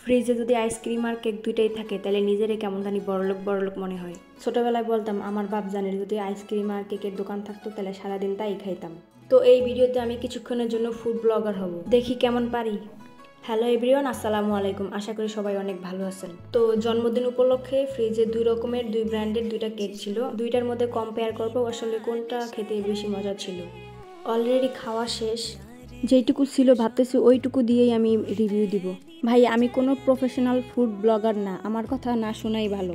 ফ্রিজে যদি আইসক্রিম আর কেক দুইটাই থাকে তাহলে নিজেরই কেমন জানি বড়লোক বড়লোক মনে হয়। ছোটবেলায় বলতাম আমার বাপ জানের যদি আইসক্রিম আর কেকের দোকান থাকতো তাহলে সারাদিন তাই খাইতাম। তো এই ভিডিওতে আমি কিছুক্ষণের জন্য ফুড ব্লগার হব, দেখি কেমন পারি। হ্যালো এভরিওয়ান, আসসালামু আলাইকুম। আশা করি সবাই অনেক ভালো আছেন। তো জন্মদিন উপলক্ষে ফ্রিজে দুই রকমের দুই ব্র্যান্ডের দুইটা কেক ছিল। দুইটার মধ্যে কম্পেয়ার করবো আসলে কোনটা খেতে বেশি মজা ছিল। অলরেডি খাওয়া শেষ, যেইটুকু ছিল ভাবতেছি ওইটুকু দিয়েই আমি রিভিউ দিব। ভাই আমি কোনো প্রফেশনাল ফুড ব্লগার না, আমার কথা না শোনাই ভালো।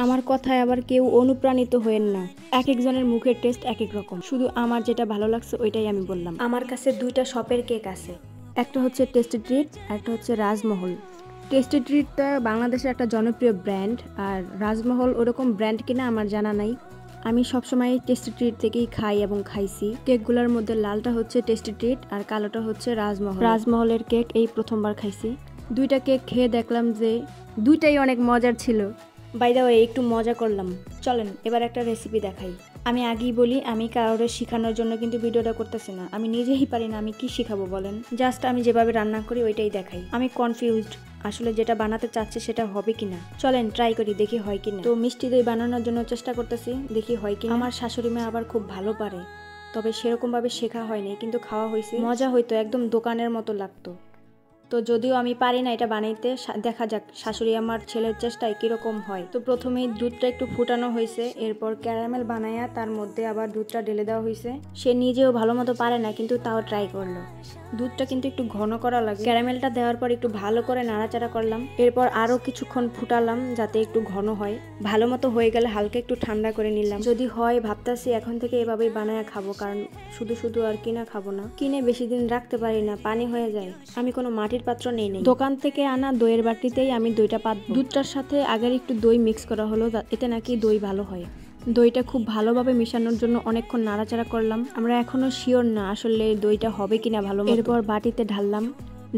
আমার কথায় আবার কেউ অনুপ্রাণিত হয়েন না। এক একজনের মুখের টেস্ট এক এক রকম, শুধু আমার যেটা ভালো লাগছে ওইটাই আমি বললাম। আমার কাছে দুইটা শপের কেক আছে, একটা হচ্ছে টেস্টি ট্রিট আর একটা হচ্ছে রাজমহল। টেস্টি ট্রিটটা বাংলাদেশের একটা জনপ্রিয় ব্র্যান্ড, আর রাজমহল ওরকম ব্র্যান্ড কিনা আমার জানা নাই। আমি সবসময় টেস্টি ট্রিট থেকেই খাই এবং খাইছি। কেকগুলোর মধ্যে লালটা হচ্ছে টেস্টি ট্রিট আর কালোটা হচ্ছে রাজমহল। রাজমহলের কেক এই প্রথমবার খাইছি। দুইটা কেক খেয়ে দেখলাম যে দুইটাই অনেক মজার ছিল। বাই দ্য ওয়ে একটু মজা করলাম। চলেন এবার একটা রেসিপি দেখাই। আমি আগেই বলি আমি কারোর শেখানোর জন্য কিন্তু ভিডিওটা করতেছি না, আমি নিজেই পারি না, আমি কি শিখাবো বলেন। জাস্ট আমি যেভাবে রান্না করি ওইটাই দেখাই। আমি কনফিউজড আসলে যেটা বানাতে চাচ্ছি সেটা হবে কিনা। চলেন ট্রাই করি, দেখি হয় কিনা। তো মিষ্টি দই বানানোর জন্য চেষ্টা করতেছি, দেখি হয় কিনা। আমার শাশুড়ি মা আবার খুব ভালো পারে, তবে সেরকম ভাবে শেখা হয়নি, কিন্তু খাওয়া হয়েছে, মজা হইতো, একদম দোকানের মতো লাগতো। তো যদিও আমি পারি না এটা বানাইতে, দেখা যাক শাশুড়ি আমার ছেলের চেষ্টায় কিরকম হয়। তো প্রথমেই দুধটা একটু ফুটানো হয়েছে, এরপর ক্যারামেল বানাইয়া তার মধ্যে আবার দুধটা ঢেলে দেওয়া হয়েছে। সে নিজেও ভালো মতো পারে না, কিন্তু তাও ট্রাই করলো। দুধটা কিন্তু একটু ঘন করা লাগে। ক্যারামেলটা দেওয়ার পর একটু ভালো করে নাড়াচাড়া করলাম, এরপর আরো কিছুক্ষণ ফুটালাম যাতে একটু ঘন হয়। ভালো মতো হয়ে গেলে হালকা একটু ঠান্ডা করে নিলাম। যদি হয় ভাবতাছি এখন থেকে এভাবেই বানায়া খাবো, কারণ শুধু শুধু আর কিনা খাবো না। কিনে বেশি দিন রাখতে পারি না, পানি হয়ে যায়। আমি কোনো মাটির পাত্র নেই, দোকান থেকে আনা দইয়ের বাটিতেই আমি দইটা পাতবো। দুধটার সাথে আগের একটু দই মিক্স করা হলো, এতে নাকি দই ভালো হয়। দইটা খুব ভালোভাবে মিশানোর জন্য অনেকক্ষণ নাড়াচাড়া করলাম। আমরা এখনো শিওর না আসলে দইটা হবে কিনা ভালো। এরপর বাটিতে ঢাললাম,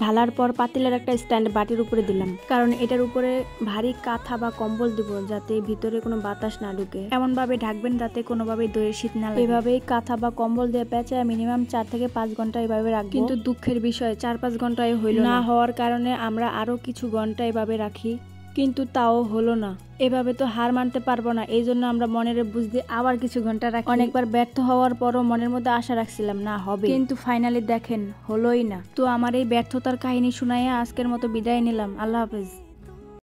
ঢালার পর পাতিলের একটা স্ট্যান্ড বাটির উপরে দিলাম, কারণ এটার উপরে ভারী কাঁথা বা কম্বল দিব যাতে ভিতরে কোনো বাতাস না ঢুকে। এমন ভাবে ঢাকবেন যাতে কোনোভাবে দইয়ের শীত না লাগে। এভাবেই কাঁথা বা কম্বল দিয়ে পেঁচায় মিনিমাম 4 থেকে 5 ঘন্টা এভাবে রাখবো। কিন্তু দুঃখের বিষয় 4-5 ঘন্টায় হইল না, হওয়ার কারণে আমরা আরো কিছু ঘন্টা এভাবে রাখি, কিন্তু তাও হলো না। এভাবে তো হার মানতে পারবো না, এই জন্য আমরা মনের বুঝতে আবার কিছু ঘন্টা রাখি। অনেকবার ব্যর্থ হওয়ার পরও মনের মধ্যে আশা রাখছিলাম না হবে, কিন্তু ফাইনালি দেখেন হলোই না। তো আমার এই ব্যর্থতার কাহিনী শুনাইয়া আজকের মতো বিদায় নিলাম। আল্লাহ হাফেজ।